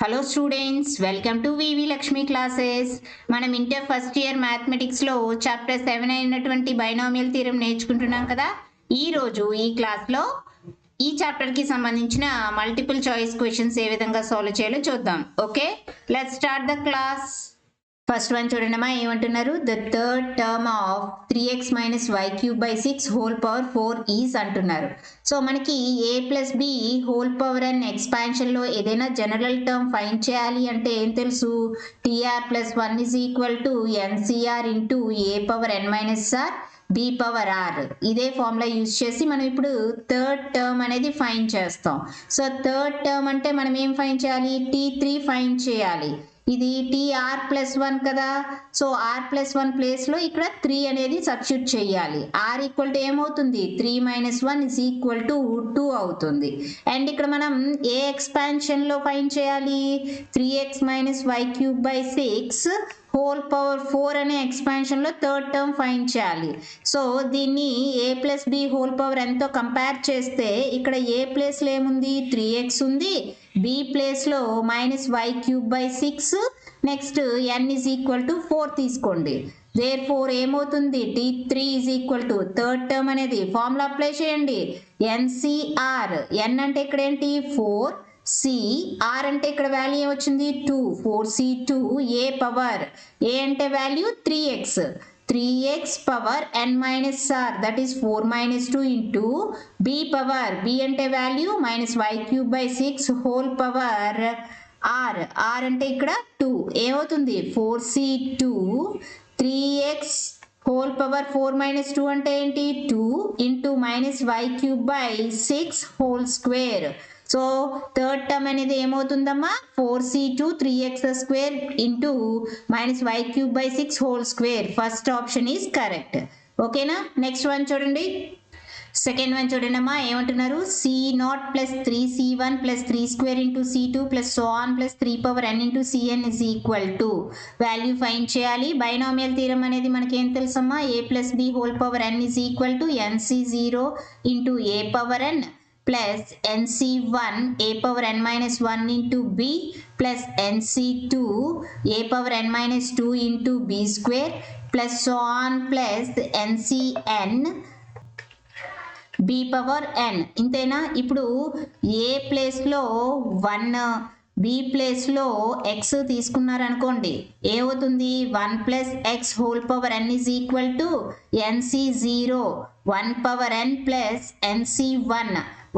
Hello students, welcome to V V Lakshmi classes. మనం inter first year మ్యాథమెటిక్స్లో chapter 7 అయినటువంటి binomial theorem నేర్చుకుంటున్నాం కదా. ఈరోజు ఈ క్లాస్లో ఈ చాప్టర్కి సంబంధించిన మల్టిపుల్ చాయిస్ క్వశ్చన్స్ ఏ విధంగా సాల్వ్ చేయాలో చూద్దాం. Okay, let's start the class. First one చూడండమ్మా, ఏమంటున్నారు? The third term of 3x minus y cube by 6 whole power 4 is అంటున్నారు. సో మనకి a plus b whole power and ఎక్స్పాన్షన్లో ఏదైనా జనరల్ టర్మ్ ఫైండ్ చేయాలి అంటే ఏం తెలుసు? TR plus 1 is equal to nCr into a power n minus r b power r. ఇదే formula use చేసి మనం ఇప్పుడు థర్డ్ టర్మ్ అనేది ఫైండ్ చేస్తాం. సో థర్డ్ టర్మ్ అంటే మనం ఏం ఫైండ్ చేయాలి? T3 ఫైండ్ చేయాలి. ఇది టీఆర్ ప్లస్ 1 కదా. సో ఆర్ ప్లస్ 1 ప్లేస్లో ఇక్కడ 3 అనేది సబ్స్టిట్యూట్ చేయాలి. ఆర్ ఈక్వల్ టు ఏమవుతుంది? 3 మైనస్ 1 ఇస్ ఈక్వల్ టు 2 అవుతుంది. అండ్ ఇక్కడ మనం ఏ ఎక్స్పాన్షన్లో ఫైండ్ చేయాలి? 3x minus y cube by 6 whole power 4 అనే ఎక్స్పాన్షన్లో థర్డ్ టర్మ్ ఫైండ్ చేయాలి. సో దీన్ని a plus b whole power ఎంతో కంపేర్ చేస్తే ఇక్కడ ఏ ప్లేస్లో ఏముంది? 3x ఉంది. బి ప్లేస్లో minus y cube by 6, next n is equal to 4 తీసుకోండి. therefore ఏమవుతుంది? T3 is equal to third term అనేది ఫార్ములా అప్లై చేయండి. ఎన్సిఆర్, n అంటే ఇక్కడ ఏంటి? 4, సి, ఆర్ అంటే ఇక్కడ వాల్యూ ఏమొచ్చింది? 2, 4c2 ఏ పవర్, ఏ అంటే value 3x, 3x power n minus r that is 4 minus 2 into b power, b అంటే value minus y cube by 6 whole power r, r అంటే ఇక్కడ 2 ఏమవుతుంది? 4c2 3x whole power 4 minus 2 అంటే ఏంటి? 2 into minus y cube by 6 whole square. So third term అనేది ఏమవుతుందమ్మా? 4c2 3x square into minus y cube by 6 whole square. First option is correct. ఓకేనా? Next one చూడండి. Second one చూడండి అమ్మా, ఏమంటున్నారు? c0 plus 3c1 plus 3 square into c2 plus so on plus 3 power n into cn is equal to value find చేయాలి. Binomial theorem అనేది మనకి ఏం తెలుసమ్మా? a plus b whole power n is equal to nc0 into a power n plus nc1 a power n minus 1 into b plus nc2 a power n minus 2 into b square plus so on plus ncn b power n. ఇంతేనా? ఇప్పుడు ఏ ప్లేస్లో 1, B ప్లేస్లో x తీసుకున్నారనుకోండి, ఏమవుతుంది? 1 plus x whole power n is equal to nc0 1 power n plus nc1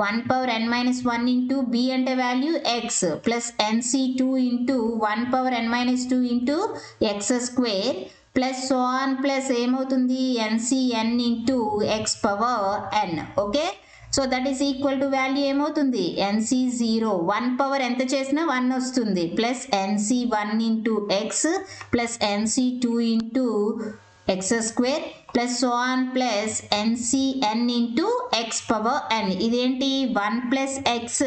1 power n minus 1 into b అంటే value x plus nc2 into 1 power n minus 2 into x square plus so on plus ఏమవుతుంది? ncn into x power n. Okay, so that is equal to value ఏమవుతుంది? nc0 1 power ఎంత చేసినా 1 వస్తుంది plus nc1 into x plus nc2 into x square plus so on plus ncn into x power n. ఇదేంటి? 1 plus x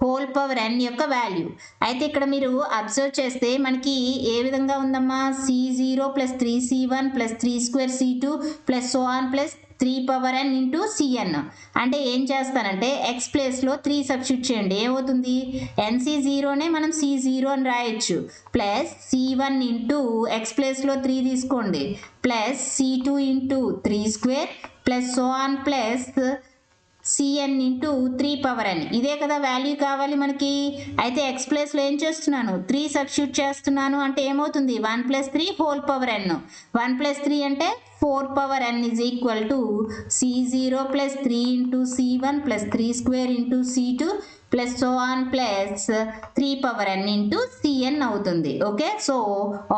whole power n యొక్క value. అయితే ఇక్కడ మీరు observe చేస్తే మనకి ఏ విధంగా ఉందమ్మా? c0 plus 3c1 plus 3 square c2 plus so on plus 3 power n into cn. అంటే ఏం చేస్తానంటే ఎక్స్ ప్లేస్లో 3 సబ్స్టిట్యూట్ చేయండి. ఏమవుతుంది? nc0నే మనం c0 అని రాయొచ్చు ప్లస్ c1 ఇంటూ ఎక్స్ ప్లేస్లో 3 తీసుకోండి plus c2 into 3 square plus so on plus cn into 3 power n. ఇదే కదా వాల్యూ కావాలి మనకి. అయితే ఎక్స్ ప్లేస్లో ఏం చేస్తున్నాను? 3 సబ్స్టిట్యూట్ చేస్తున్నాను అంటే ఏమవుతుంది? 1 plus 3 whole power n. 1 plus 3 అంటే 4 power n is equal to c0 plus 3 into c1 plus 3 square into c2 plus so on plus 3 power n into cn అవుతుంది. Okay, so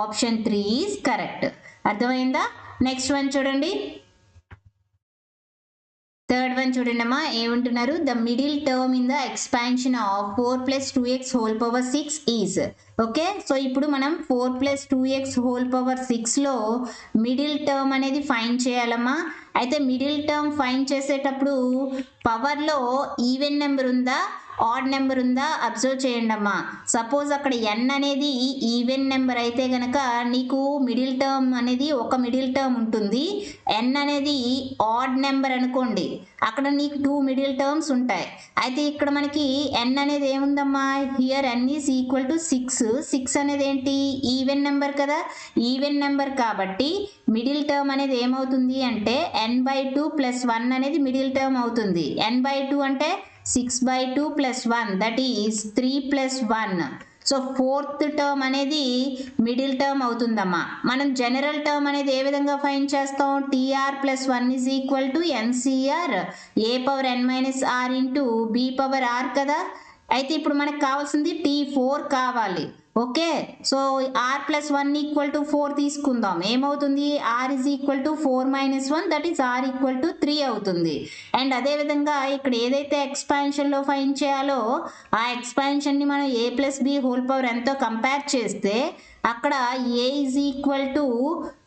option 3 is correct. అర్థమైందా? Next one చూడండి. Third one చూడండి అమ్మా, ఏమంటున్నారు? The middle term in the expansion of 4 plus 2x whole power 6 is. Okay, so ఇప్పుడు మనం 4 plus 2x whole power 6లో middle term అనేది ఫైండ్ చేయాలమ్మా. అయితే మిడిల్ టర్మ్ ఫైండ్ చేసేటప్పుడు పవర్లో ఈవెన్ నెంబర్ ఉందా ఆడ్ నెంబర్ ఉందా అబ్జర్వ్ చేయండి అమ్మా. సపోజ్ అక్కడ n అనేది ఈవెన్ నెంబర్ అయితే గనక నీకు మిడిల్ టర్మ్ అనేది ఒక మిడిల్ టర్మ్ ఉంటుంది. n అనేది ఆడ్ నెంబర్ అనుకోండి, అక్కడ నీకు 2 మిడిల్ టర్మ్స్ ఉంటాయి. అయితే ఇక్కడ మనకి n అనేది ఏముందమ్మా, here n is equal to 6. 6 అనేది ఏంటి, ఈవెన్ నెంబర్ కదా, ఈవెన్ నెంబర్ కాబట్టి మిడిల్ టర్మ్ అనేది ఏమవుతుంది అంటే n/2 + 1 అనేది మిడిల్ టర్మ్ అవుతుంది. n/2 అంటే 6/2 + 1 that is 3 + 1. So fourth term అనేది మిడిల్ టర్మ్ అవుతుందమ్మా. మనం జనరల్ టర్మ్ అనేది ఏ విధంగా ఫైండ్ చేస్తాం, tr + 1 is equal to ncr a⁻n - r into b⁻r కదా. అయితే ఇప్పుడు మనకు కావాల్సింది t4 కావాలి. ఓకే, సో r + 1 = 4 తీసుకుందాం. ఏమవుతుంది, r = 4 - 1 దట్ ఈస్ r = 3 అవుతుంది. అండ్ అదేవిధంగా ఇక్కడ ఏదైతే ఎక్స్పాన్షన్లో ఫైండ్ చేయాలో ఆ ఎక్స్పాన్షన్ని మనం a + b² ఎంతో కంపేర్ చేస్తే అక్కడ a =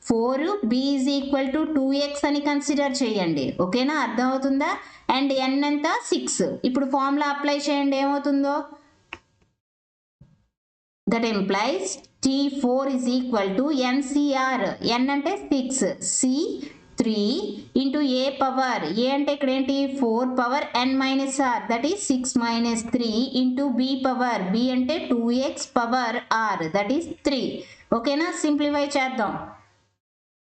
4, b = 2x అని కన్సిడర్ చేయండి. ఓకేనా, అర్థమవుతుందా. అండ్ n ఎంత, 6. ఇప్పుడు ఫార్ములా అప్లై చేయండి, ఏమవుతుందో. That implies T4 is equal to NCR. N అంటే 6, C 3 into A power. A అంటే ఇక్కడ ఏంటి, 4 power n minus r. That is 6 minus 3 into B power. B అంటే 2x power r. That is 3. ఓకేనా, simplify చేద్దాం.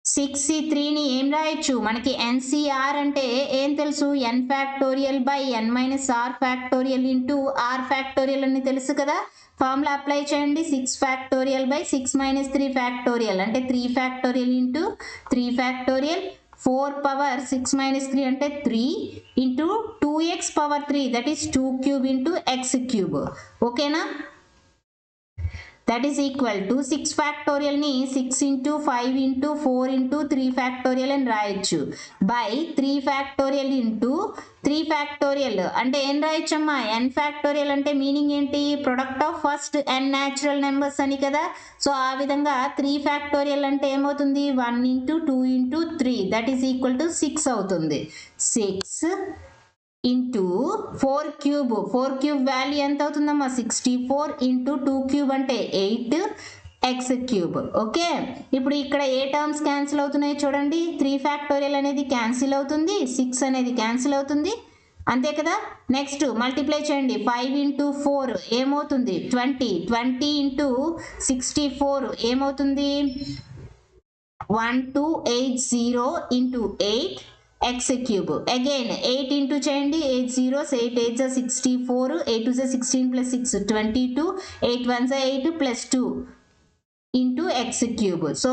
6c3ని ఏం రాయొచ్చు, మనకి NCR అంటే ఏం తెలుసు, n factorial by n minus r factorial into r factorial అని తెలుసు కదా. ఫార్ములా అప్లై చేయండి. 6 ఫ్యాక్టోరియల్ బై 6 మైనస్ 3 ఫ్యాక్టోరియల్ అంటే 3 factorial into 3 factorial. 4 power 6 minus 3 అంటే 3 into 2x power 3 that is 2³ into x³. ఓకేనా, that is equal to 6 factorial ని 6 into 5 into 4 into 3 factorial అని రాయొచ్చు బై 3 factorial into 3 factorial అంటే ఏం రాయొచ్చమ్మా, n factorial అంటే meaning ఏంటి, product of first n natural numbers అని కదా. సో ఆ విధంగా 3 ఫ్యాక్టోరియల్ అంటే ఏమవుతుంది, 1 into 2 into 3 that is equal to 6 అవుతుంది. 6 ఇంటూ 4³ 4³ వాల్యూ ఎంత అవుతుందమ్మా, 64 ఇంటూ 2³ అంటే 8x³. ఓకే, ఇప్పుడు ఇక్కడ ఏ టర్మ్స్ క్యాన్సిల్ అవుతున్నాయి చూడండి, 3 ఫ్యాక్టోరియల్ అనేది క్యాన్సిల్ అవుతుంది, 6 అనేది క్యాన్సిల్ అవుతుంది, అంతే కదా. నెక్స్ట్ మల్టిప్లై చేయండి, 5 into 4 ఏమవుతుంది, 20 20 into 64 ఏమవుతుంది, 1280 into 8 x³. అగైన్ 8 ఇంటూ చేయండి, 8 zeros 8 8 64, 8 2 16 plus 6 22, 8 1 8 plus 2 into x³. So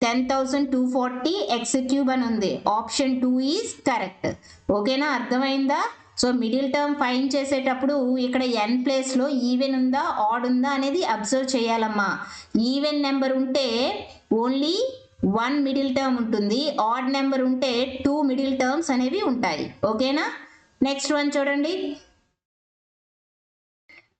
10,240 x³ అని ఉంది. Option 2 is correct. ఓకేనా, అర్థమైందా. సో మిడిల్ టర్మ్ ఫైండ్ చేసేటప్పుడు ఇక్కడ n ప్లేస్లో ఈవెన్ ఉందా ఆడ్ ఉందా అనేది అబ్జర్వ్ చేయాలమ్మా. ఈవెన్ నెంబర్ ఉంటే ఓన్లీ 1 మిడిల్ టర్మ్ ఉంటుంది, ఆడ్ నెంబర్ ఉంటే 2 మిడిల్ టర్మ్స్ అనేవి ఉంటాయి. ఓకేనా, నెక్స్ట్ వన్ చూడండి.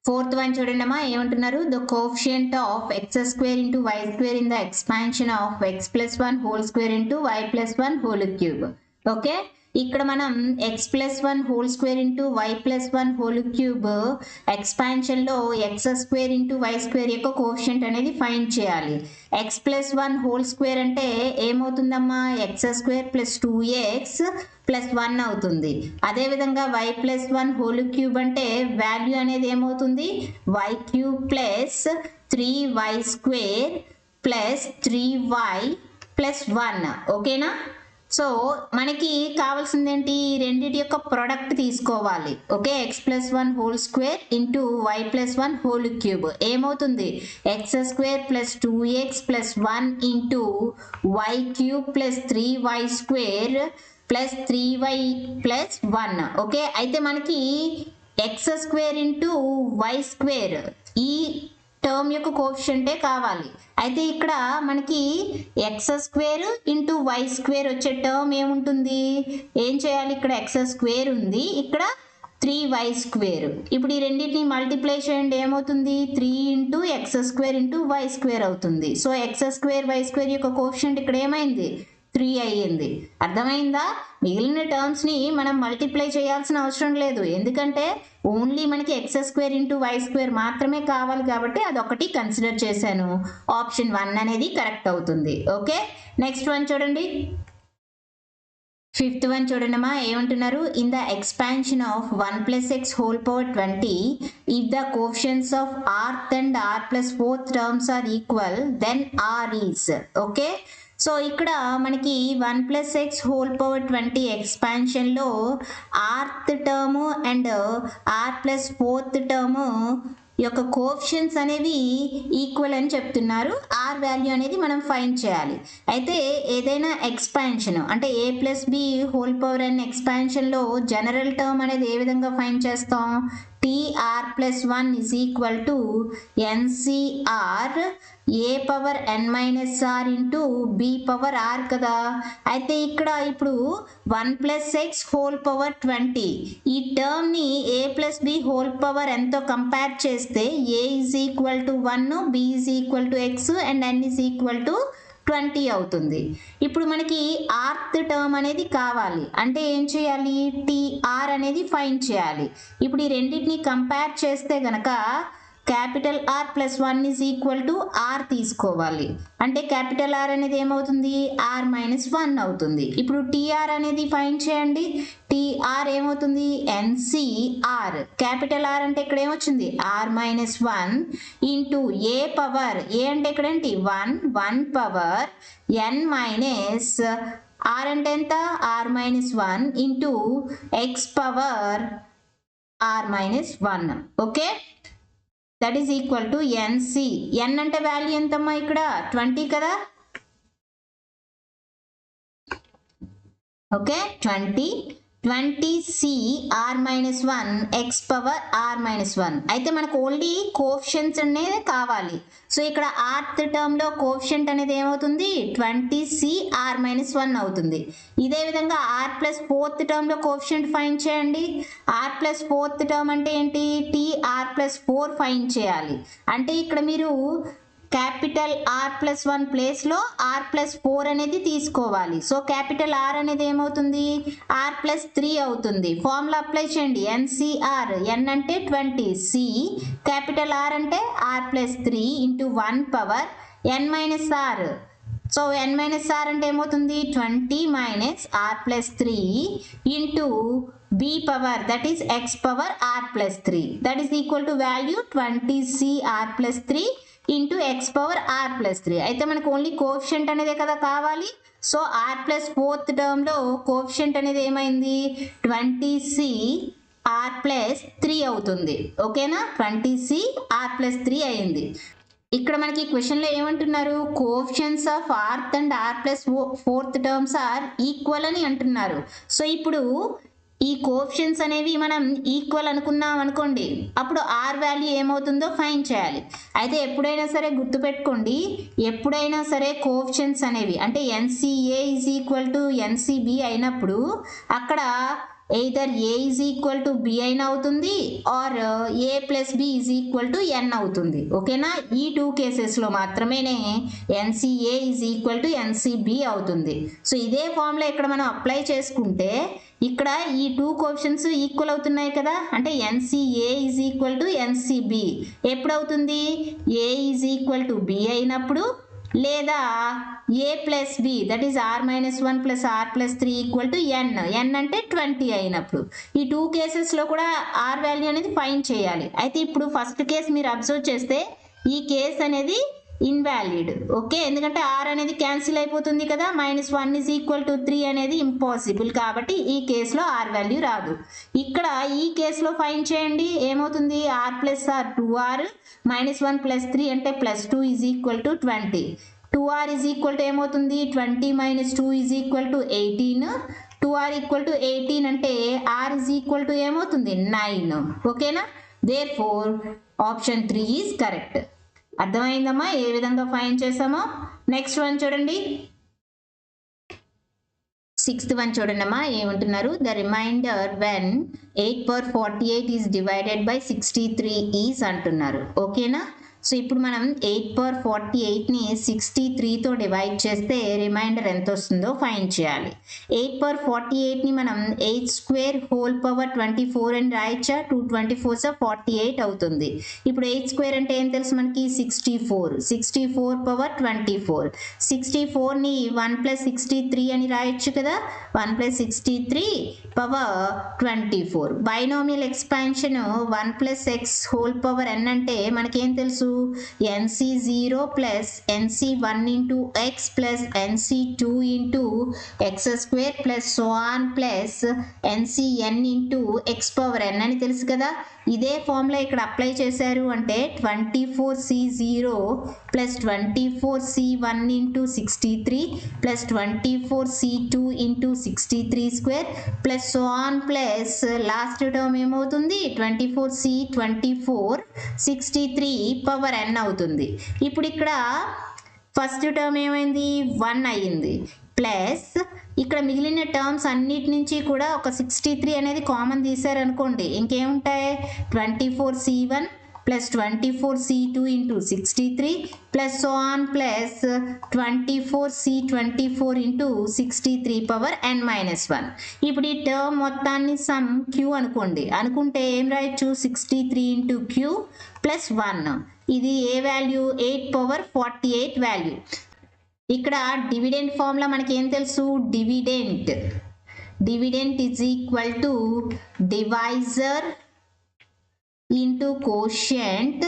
ఫోర్త్ వన్ చూడండి అమ్మా, ఏమంటున్నారు, the coefficient of x² into y² in the expansion of x+1² into y+1³. Okay, ఇక్కడ మనం x+1² into y+1³ ఎక్స్పాన్షన్లో x² into y² యొక్క కోఎఫిషియంట్ అనేది ఫైండ్ చేయాలి. x+1² అంటే ఏమవుతుందమ్మా, x² + 2x + 1 అవుతుంది. అదేవిధంగా y+1³ అంటే వాల్యూ అనేది ఏమవుతుంది, y³ + 3y² + 3y + 1. ఓకేనా, సో మనకి కావాల్సింది ఏంటి, రెండింటి యొక్క ప్రొడక్ట్ తీసుకోవాలి. ఓకే, x+1² into y+1³ ఏమవుతుంది, x² + 2x + 1 into y³ + 3y² + 3y + 1. Okay, అయితే మనకి x² into y² ఈ టర్మ్ యొక్క కోఎఫిషియంటే కావాలి. అయితే ఇక్కడ మనకి x² into y² వచ్చే టర్మ్ ఏముంటుంది, ఏం చేయాలి, ఇక్కడ x² ఉంది, ఇక్కడ 3y². ఇప్పుడు ఈ రెండింటిని మల్టిప్లై చేయండి, ఏమవుతుంది, 3 into x² into y² అవుతుంది. సో x² y² యొక్క కోఎఫిషియంట్ ఇక్కడ ఏమైంది, 3 అయ్యింది. అర్థమైందా? మిగిలిన టర్మ్స్ని మనం మల్టిప్లై చేయాల్సిన అవసరం లేదు, ఎందుకంటే ఓన్లీ మనకి x² ఇంటూ y² మాత్రమే కావాలి కాబట్టి అదొకటి కన్సిడర్ చేశాను. ఆప్షన్ 1 అనేది కరెక్ట్ అవుతుంది. ఓకే, నెక్స్ట్ వన్ చూడండి. ఫిఫ్త్ వన్ చూడండమ్మా, ఏమంటున్నారు? In the expansion of 1 + x whole power 20 if the coefficients of rth and r + 4th terms are equal then r is. Okay, so ఇక్కడ మనకి 1 + x whole power 20 ఎక్స్పాన్షన్లో rth term and r + 4th term యొక్క coefficients అనేవి equal అని చెప్తున్నారు. Are value అనేది మనం find చేయాలి. అయితే ఏదైనా ఎక్స్పాన్షన్ అంటే a + b whole power n ఎక్స్పాన్షన్లో జనరల్ టర్మ్ అనేది ఏ విధంగా ఫైండ్ చేస్తాం? TR + 1 is equal to NCR a power n - r into b power r కదా. అయితే ఇక్కడ ఇప్పుడు 1 + x హోల్ పవర్ 20 ఈ టర్మ్ని a + b హోల్ పవర్ nతో కంపేర్ చేస్తే a is equal to 1, b is equal to x and n is equal to 20 అవుతుంది. ఇప్పుడు మనకి rth టర్మ్ అనేది కావాలి అంటే ఏం చేయాలి? TR అనేది ఫైండ్ చేయాలి. ఇప్పుడు ఈ రెండింటిని కంపేర్ చేస్తే గనక capital R + 1 is equal to R తీసుకోవాలి. అంటే క్యాపిటల్ R అనేది ఏమవుతుంది? R - 1 అవుతుంది. ఇప్పుడు TR అనేది ఫైండ్ చేయండి. TR ఏమవుతుంది? NCR. క్యాపిటల్ R అంటే ఇక్కడ ఏమొచ్చింది? R - 1 into a power a అంటే ఇక్కడ ఏంటి? 1 పవర్ n మైనస్ r అంటే ఎంత? R - 1 into x power r - 1. Okay, that is equal to NC. n అంటే వాల్యూ ఎంతమ్మా? ఇక్కడ 20 కదా. Okay, 20C r - 1 x power r - 1. అయితే మనకు ఓన్లీ కోఎఫిషియెంట్స్ అనేది కావాలి. సో ఇక్కడ rth టర్మ్లో కోఎఫిషియెంట్ అనేది ఏమవుతుంది? 20C r - 1 అవుతుంది. ఇదే విధంగా r + 4th టర్మ్లో కోఎఫిషియెంట్ ఫైండ్ చేయండి. r + 4th టర్మ్ అంటే ఏంటి? TR + 4 ఫైండ్ చేయాలి. అంటే ఇక్కడ మీరు క్యాపిటల్ R + 1 ప్లేస్లో R + 4 అనేది తీసుకోవాలి. సో క్యాపిటల్ R అనేది ఏమవుతుంది? R + 3 అవుతుంది. ఫార్ములా అప్లై చేయండి. NCR, n అంటే 20, C క్యాపిటల్ R అంటే R + 3 into 1 power n - r. So n - r అంటే ఏమవుతుంది? 20 - r + 3 into b power that is x power r + 3 that is equal to value 20C r + 3 into x power r + 3. అయితే మనకు only coefficient అనేదే కదా కావాలి. So r + 4th టర్మ్లో coefficient అనేది ఏమైంది? 20C r + 3 అవుతుంది. ఓకేనా, 20C r + 3 అయింది. ఇక్కడ మనకి క్వశ్చన్లో ఏమంటున్నారు? Coefficients of rth and r + 4th terms are equal అని అంటున్నారు. సో ఇప్పుడు ఈ కోఎఫిషియెంట్స్ అనేవి మనం ఈక్వల్ అనుకున్నాం అనుకోండి, అప్పుడు ఆర్ వాల్యూ ఏమవుతుందో ఫైండ్ చేయాలి. అయితే ఎప్పుడైనా సరే గుర్తుపెట్టుకోండి, ఎప్పుడైనా సరే కోఎఫిషియెంట్స్ అనేవి అంటే NCA is equal to NCB అయినప్పుడు అక్కడ either A is equal to B అయినా అవుతుంది are A + B is equal to N అవుతుంది. ఓకేనా, ఈ 2 కేసెస్లో మాత్రమే NCA is equal to NCB అవుతుంది. సో ఇదే ఫార్ములా ఇక్కడ మనం అప్లై చేసుకుంటే ఇక్కడ ఈ 2 కోఎఫిషియెంట్స్ ఈక్వల్ అవుతున్నాయి కదా. అంటే NCA is equal to NCB ఎప్పుడు అవుతుంది? A is equal to B అయినప్పుడు, లేదా A + B that is R - 1 + R + 3 equal to n అంటే 20 అయినప్పుడు. ఈ 2 కేసెస్లో కూడా R వాల్యూ అనేది ఫైండ్ చేయాలి. అయితే ఇప్పుడు ఫస్ట్ కేసు మీరు అబ్జర్వ్ చేస్తే ఈ కేస్ అనేది ఇన్వాలిడ్. ఓకే, ఎందుకంటే R అనేది క్యాన్సిల్ అయిపోతుంది కదా. -1 is equal to 3 అనేది ఇంపాసిబుల్ కాబట్టి ఈ కేసులో R వాల్యూ రాదు. ఇక్కడ ఈ కేసులో ఫైండ్ చేయండి. ఏమవుతుంది? R + R 2R -1 + 3 అంటే +2 is equal to 20. 2R is equal to ఏమవుతుంది? 20 - 2 is equal to 18. 2R equal to 18 అంటే R is equal to ఏమవుతుంది? 9. ఓకేనా, దేర్ఫోర్ ఆప్షన్ 3 ఈజ్ కరెక్ట్. అర్థమైందమ్మా ఏ విధంగా ఫైండ్ చేసామో? నెక్స్ట్ వన్ చూడండి. 6th వన్ చూడండి అమ్మా, ఏమంటున్నారు? The remainder when 8/48 is divided by 63 is అంటున్నారు. ఓకేనా, సో ఇప్పుడు మనం 8/48ని 63తో డివైడ్ చేస్తే రిమైండర్ ఎంత వస్తుందో ఫైండ్ చేయాలి. 8/48ని మనం 8² అని రాయొచ్చా? 2 24s 48 అవుతుంది. ఇప్పుడు 8² అంటే ఏం తెలుసు మనకి? 64. 64/24. 64ని 1 + 63 అని రాయొచ్చు కదా. 1 + 63/24. బైనామియల్ ఎక్స్పాన్షన్ 1 + x² అంటే మనకేం తెలుసు? nc0 plus nc1 into x plus nc2 into x² plus so on plus ncn into x power n అని తెలుసు కదా. ఇదే ఫార్ములా ఇక్కడ అప్లై చేశారు అంటే 24c0 plus 24c1 into 63 plus 24c2 into 63² plus so on plus last term ఏమవుతుంది? 24c 24 63/n అవుతుంది. ఇప్పుడు ఇక్కడ ఫస్ట్ టర్మ్ ఏమైంది? 1 అయ్యింది. ప్లస్ ఇక్కడ మిగిలిన టర్మ్స్ అన్నిటి నుంచి కూడా ఒక 63 అనేది common తీసారనుకోండి, ఇంకేముంటాయి? 24c1 plus 24c2 into 63 plus so on plus 24c24 into 63/n-1. ఇప్పుడు ఈ టర్మ్ మొత్తాన్ని సమ్ q అనుకుంటే ఏం రాయొచ్చు? 63 into q plus 1. ఇది ఏ వాల్యూ? 8/48 వాల్యూ. ఇక్కడ డివిడెంట్ ఫార్ములా మనకి ఏం తెలుసు? Dividend is equal to divisor into quotient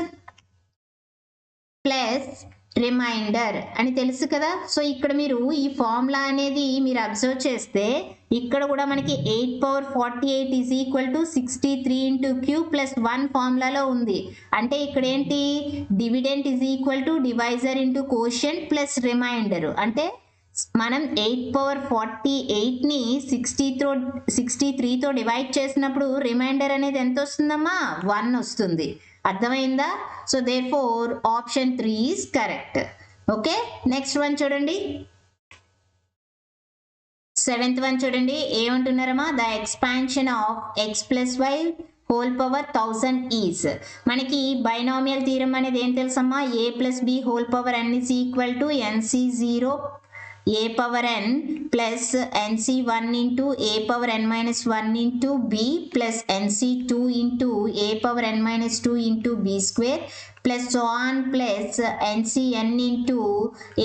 plus remainder అని తెలుసు కదా. సో ఇక్కడ మీరు ఈ ఫార్ములా అనేది మీరు అబ్జర్వ్ చేస్తే ఇక్కడ కూడా మనకి 8/48 is equal to 63 into q plus 1 ఫార్ములాలో ఉంది. అంటే ఇక్కడ ఏంటి? Dividend is equal to divisor into quotient plus remainder. అంటే మనం 8/48ని 63తో డివైడ్ చేసినప్పుడు రిమైండర్ అనేది ఎంత వస్తుందమ్మా? 1 వస్తుంది. అర్థమైందా? So therefore option 3 is correct. Okay, next one చూడండి. 7th వన్ చూడండి. ఏమంటున్నారమ్మా? The expansion of x plus y whole power 1000 is. మనకి బైనామియల్ థీరం అనేది ఏం తెలుసమ్మా? a plus b whole power n is equal to nc0 a power n plus nc1 into a power n-1 into b plus nc2 into a power n-2 into b square plus so on plus ncn into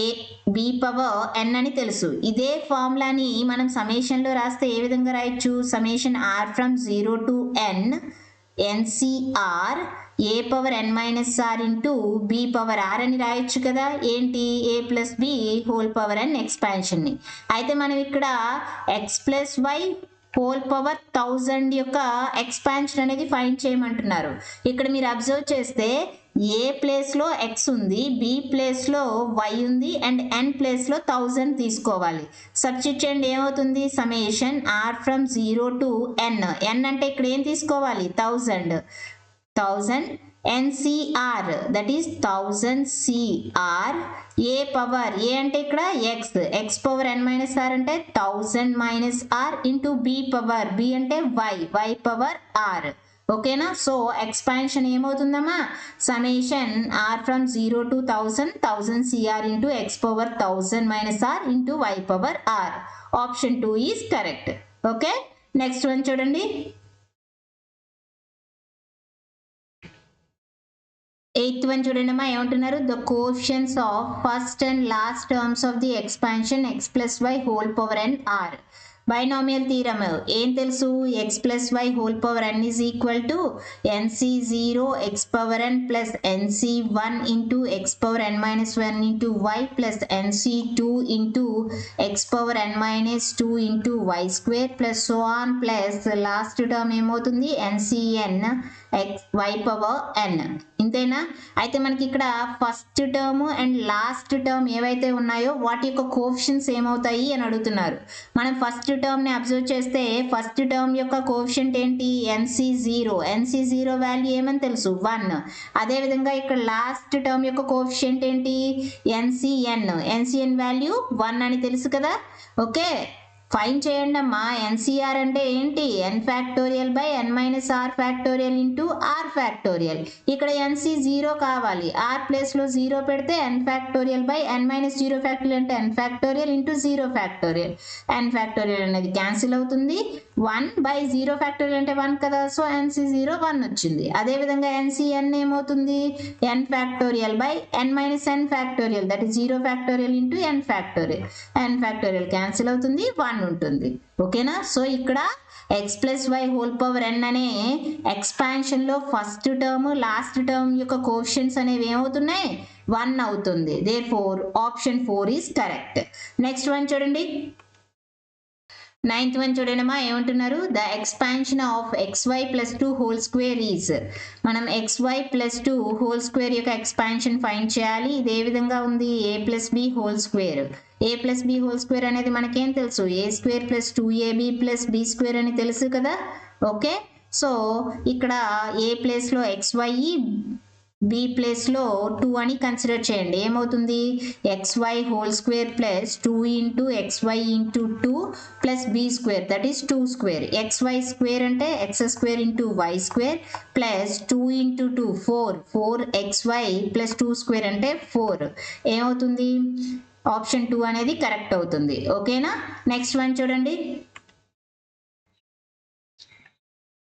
a b power n అని తెలుసు. ఇదే ఫార్ములాని మనం సమ్మేషన్లో రాస్తే ఏ విధంగా రాయొచ్చు? Summation r from 0 to n ncr a power n-r into b power r అని రాయొచ్చు కదా. ఏంటి? a plus b whole power n ఎక్స్పాన్షన్ని. అయితే మనం ఇక్కడ x plus y whole power 1000 యొక్క ఎక్స్పాన్షన్ అనేది ఫైండ్ చేయమంటున్నారు. ఇక్కడ మీరు అబ్జర్వ్ చేస్తే ఏ ప్లేస్లో x ఉంది, b ప్లేస్లో y ఉంది అండ్ n ప్లేస్లో 1000 తీసుకోవాలి. సబ్స్టిట్యూట్ చేయండి, ఏమవుతుంది? Summation r from 0 to n. n అంటే ఇక్కడ ఏం తీసుకోవాలి? 1000 ncr that is 1000 cr a power a అంటే ఇక్కడ x power n-r అంటే 1000 minus r into b power b అంటే y power r. ఓకేనా? సో ఎక్స్పాన్షన్ ఏమవుతుందమ్మా? Summation r from 0 to 1000 cr into x power 1000 minus r into y power r. Option 2 is correct. Okay, next one చూడండి. 8th one చూడండి అమ్మా. ఏమంటున్నారు? The coefficients of first and last terms of the expansion x plus y whole power n are. Binomial theorem ఏం తెలుసు? x plus y whole power n is equal to nc0 x power n plus nc1 into x power n-1 into y plus nc2 into x power n-2 into y square plus so on plus last term ఏమవుతుంది? ncn y power n. ఇంతేనా? అయితే మనకి ఇక్కడ first term and last term ఏవైతే ఉన్నాయో వాటి యొక్క coefficients ఏమవుతాయి అని అడుగుతున్నారు. మనం ఫస్ట్ టర్మ్ని అబ్జర్వ్ చేస్తే ఫస్ట్ టర్మ్ యొక్క కోఎఫిషియెంట్ ఏంటి? nc0 వాల్యూ ఏమని తెలుసు? 1. అదేవిధంగా ఇక్కడ లాస్ట్ టర్మ్ యొక్క కోఎఫిషియెంట్ ఏంటి? ncn వాల్యూ 1 అని తెలుసు కదా. ఓకే, ఫైన్ చేయండి అమ్మా. ఎన్సీఆర్ అంటే ఏంటి? n factorial by n minus r factorial into r factorial. ఇక్కడ ఎన్సీ 0 కావాలి, ఆర్ ప్లేస్లో 0 పెడితే n factorial by n minus 0 factorial అంటే n factorial into 0 factorial. n factorial అనేది క్యాన్సిల్ అవుతుంది. 1 బై 0 ఫ్యాక్టోరియల్ అంటే 1 కదా, సో ఎన్సీ 0 1 వచ్చింది. అదేవిధంగా ఎన్సీఎన్ ఏమవుతుంది? n factorial by n minus n factorial, that is 0 factorial into n factorial. n factorial cancel అవుతుంది, 1 ఉంటుంది. ఓకేనా? సో ఇక్కడ x plus y whole power n అనే ఎక్స్పాన్షన్లో ఫస్ట్ టర్మ్ లాస్ట్ టర్మ్ యొక్క కోఎఫిషియెంట్స్ అనేవి ఏమవుతున్నాయి? 1 అవుతుంది. Therefore option 4 is correct. Next one చూడండి, 9th వన్ చూడండిమా. ఏమంటున్నారు? The expansion of xy plus 2 whole square is. మనం xy ప్లస్ 2 హోల్ స్క్వేర్ యొక్క ఎక్స్పాన్షన్ ఫైండ్ చేయాలి. ఇది ఏ విధంగా ఉంది? a plus b whole square. a plus b whole square అనేది మనకేం తెలుసు? a square plus 2ab plus b square అని తెలుసు కదా. ఓకే, సో ఇక్కడ a ప్లేస్లో xy, బి ప్లేస్లో 2 అని కన్సిడర్ చేయండి. ఏమవుతుంది? xy whole square plus 2 into xy into 2 plus b square, that is 2 square. xy square అంటే x square into y square plus 2 into 2 4xy plus 2 square అంటే 4. ఏమవుతుంది? Option 2 అనేది కరెక్ట్ అవుతుంది. ఓకేనా? నెక్స్ట్ వన్ చూడండి,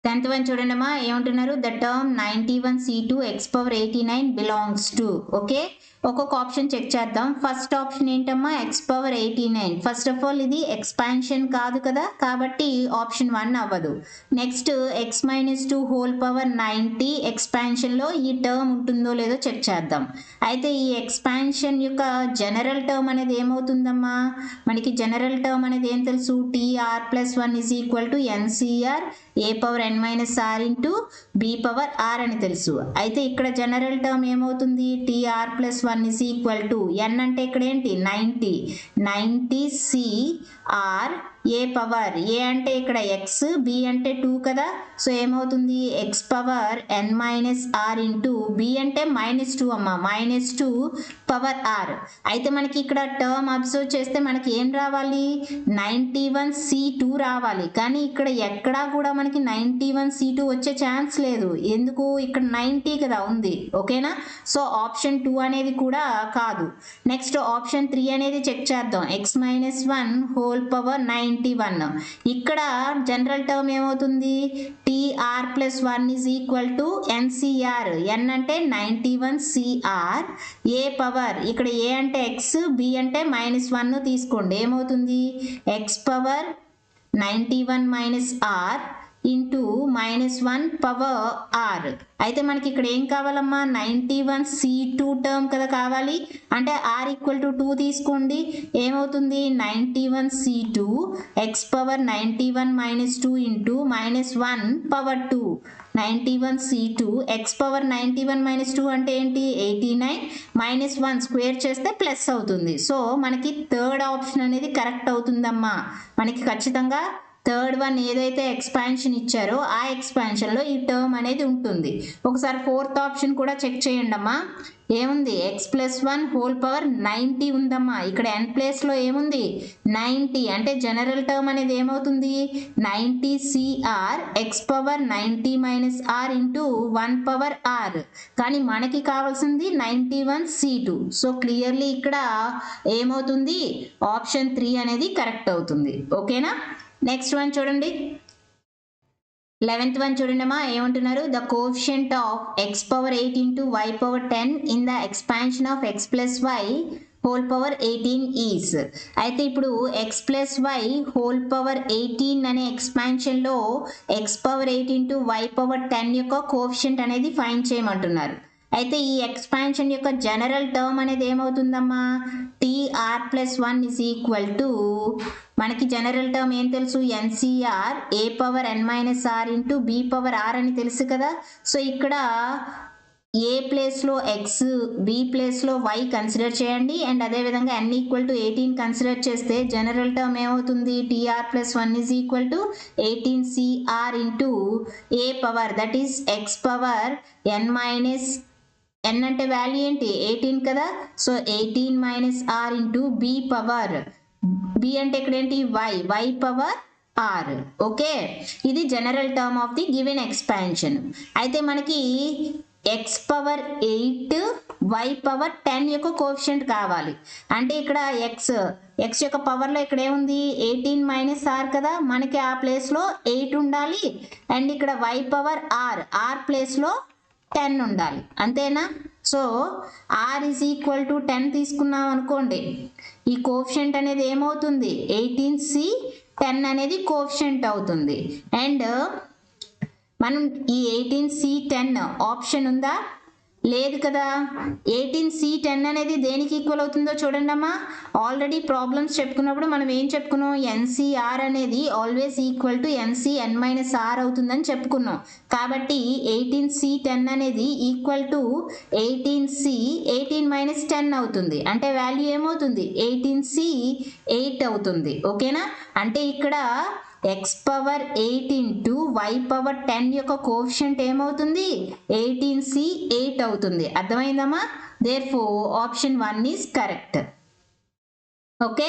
10th వన్ చూడండి అమ్మా. ఏమంటున్నారు? The term 91c2 x power 89 belongs to. Okay, ఒక్కొక్క ఆప్షన్ చెక్ చేద్దాం. ఫస్ట్ ఆప్షన్ ఏంటమ్మా? x power 89. First of all ఇది ఎక్స్పాన్షన్ కాదు కదా, కాబట్టి ఆప్షన్ 1 అవ్వదు. Next x minus 2 whole power 90 ఎక్స్పాన్షన్లో ఈ టర్మ్ ఉంటుందో లేదో చెక్ చేద్దాం. అయితే ఈ ఎక్స్పాన్షన్ యొక్క జనరల్ టర్మ్ అనేది ఏమవుతుందమ్మా? మనకి జనరల్ టర్మ్ అనేది ఏం తెలుసు? TR plus 1 is equal to nCr a power n minus r into b power r అని తెలుసు. అయితే ఇక్కడ జనరల్ టర్మ్ ఏమవుతుంది? TR plus 1 is equal to n అంటే ఇక్కడ ఏంటి? 90 సిఆర్ ఏ పవర్, ఏ అంటే ఇక్కడ ఎక్స్, బి అంటే 2 కదా, సో ఏమవుతుంది? X power n minus r into b అంటే -2 అమ్మ, -2 పవర్ ఆర్. అయితే మనకి ఇక్కడ టర్మ్ అబ్జర్వ్ చేస్తే మనకి ఏం రావాలి? 91c2 రావాలి. కానీ ఇక్కడ ఎక్కడా కూడా మనకి 91c2 వచ్చే ఛాన్స్ లేదు. ఎందుకు? ఇక్కడ 90 కదా ఉంది. ఓకేనా? సో ఆప్షన్ 2 అనేది కూడా కాదు. నెక్స్ట్ ఆప్షన్ 3 అనేది చెక్ చేద్దాం. x minus 1 whole power 91. ఇక్కడ జనరల్ టర్మ్ ఏమవుతుంది? TR plus 1 is equal to n c r. N అంటే 91 సిఆర్ ఏ పవర్, ఇక్కడ ఏ అంటే ఎక్స్, బి అంటే -1 తీసుకోండి. ఏమవుతుంది? X power 91 minus r into -1 power r. అయితే మనకి ఇక్కడ ఏం కావాలమ్మా? 91c2 టర్మ్ కదా కావాలి, అంటే r ఈక్వల్ టు 2 తీసుకోండి. ఏమవుతుంది? 91c2 x power 91 minus 2 into -1 power 2. 91c2 x power 91 minus 2 అంటే ఏంటి? 89 -1 స్క్వేర్ చేస్తే ప్లస్ అవుతుంది. సో మనకి థర్డ్ ఆప్షన్ అనేది కరెక్ట్ అవుతుందమ్మా. మనకి ఖచ్చితంగా థర్డ్ వన్ ఏదైతే ఎక్స్పాన్షన్ ఇచ్చారో ఆ ఎక్స్పాన్షన్లో ఈ టర్మ్ అనేది ఉంటుంది. ఒకసారి ఫోర్త్ ఆప్షన్ కూడా చెక్ చేయండి అమ్మా. ఏముంది? x ప్లస్ 1 హోల్ పవర్ 90 ఉందమ్మా. ఇక్కడ n ప్లేస్లో ఏముంది? 90 అంటే జనరల్ టర్మ్ అనేది ఏమవుతుంది? 90 Cr x power 90 minus r into 1 power r. కానీ మనకి కావాల్సింది 91c2. సో క్లియర్లీ ఇక్కడ ఏమవుతుంది? ఆప్షన్ 3 అనేది కరెక్ట్ అవుతుంది. ఓకేనా? నెక్స్ట్ వన్ చూడండి, 11th వన్ చూడండి అమ్మా. ఏమంటున్నారు? The coefficient of x power 8 into y power 10 in the expansion of x plus y whole power 18 is. అయితే ఇప్పుడు x plus y whole power 18 అనే ఎక్స్పాన్షన్లో x power 8 into y power 10 యొక్క coefficient అనేది find చేయమంటున్నారు. అయితే ఈ ఎక్స్పాన్షన్ యొక్క general term అనేది ఏమవుతుందమ్మా? T r plus 1 is equal to, మనకి జనరల్ టర్మ్ ఏం తెలుసు? N c r a power n minus r into b power r అని తెలుసు కదా. సో ఇక్కడ ఏ ప్లేస్లో ఎక్స్, బి ప్లేస్లో వై కన్సిడర్ చేయండి. అండ్ అదేవిధంగా n ఈక్వల్ టు 18 కన్సిడర్ చేస్తే జనరల్ టర్మ్ ఏమవుతుంది? TR plus 1 is equal to 18 c r into a power, that is x power n minus, n అంటే వాల్యూ ఏంటి? 18 కదా, so 18 minus r into b power b అంటే ఇక్కడ ఏంటి y power r. Okay, ఇది general term of the given expansion. అయితే మనకి X power 8 why power 10 యొక్క కోఎఫిషియంట్ కావాలి. అంటే ఇక్కడ ఎక్స్ యొక్క పవర్లో ఇక్కడ ఏముంది 18 మైనస్ ఆర్ కదా, మనకి ఆ ప్లేస్లో 8 ఉండాలి. అండ్ ఇక్కడ వై పవర్ ఆర్ ప్లేస్లో 10 ఉండాలి, అంతేనా? So r is equal to 10 తీసుకున్నాం అనుకోండి, ఈ కోఎఫిషియంట్ అనేది ఏమవుతుంది 18c 10 అనేది కోఎఫిషియంట్ అవుతుంది. అండ్ మనం ఈ 18c10 ఆప్షన్ ఉందా? లేదు కదా. 18c10 అనేది దేనికి ఈక్వల్ అవుతుందో చూడండి అమ్మా. ఆల్రెడీ ప్రాబ్లమ్స్ చెప్పుకున్నప్పుడు మనం ఏం చెప్పుకున్నాం, ఎన్సిఆర్ అనేది always equal to nCn minus r అవుతుందని చెప్పుకున్నాం. కాబట్టి 18c10 అనేది ఈక్వల్ టు 18 మైనస్ 10 అవుతుంది. అంటే వాల్యూ ఏమవుతుంది 18c8 అవుతుంది. ఓకేనా? అంటే ఇక్కడ x power 8 into y power 10 యొక్క కోఎఫిషియంట్ ఏమవుతుంది 18c8 అవుతుంది. అర్థమైందమ్మా? Therefore option 1 is correct. Okay,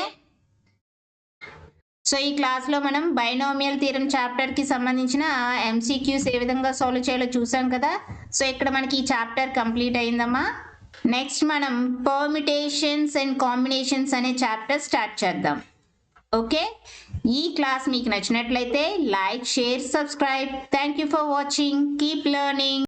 so ఈ క్లాస్లో మనం బైనామియల్ థియరం చాప్టర్కి సంబంధించిన ఎంసీక్యూస్ ఏ విధంగా సాల్వ్ చేయాలో చూసాం కదా. సో ఇక్కడ మనకి ఈ చాప్టర్ కంప్లీట్ అయిందమ్మా. నెక్స్ట్ మనం పర్మిటేషన్స్ అండ్ కాంబినేషన్స్ అనే చాప్టర్ స్టార్ట్ చేద్దాం. ఓకే, ఈ క్లాస్ మీకు నచ్చినట్లయితే like, share, subscribe. Thank you for watching. Keep learning.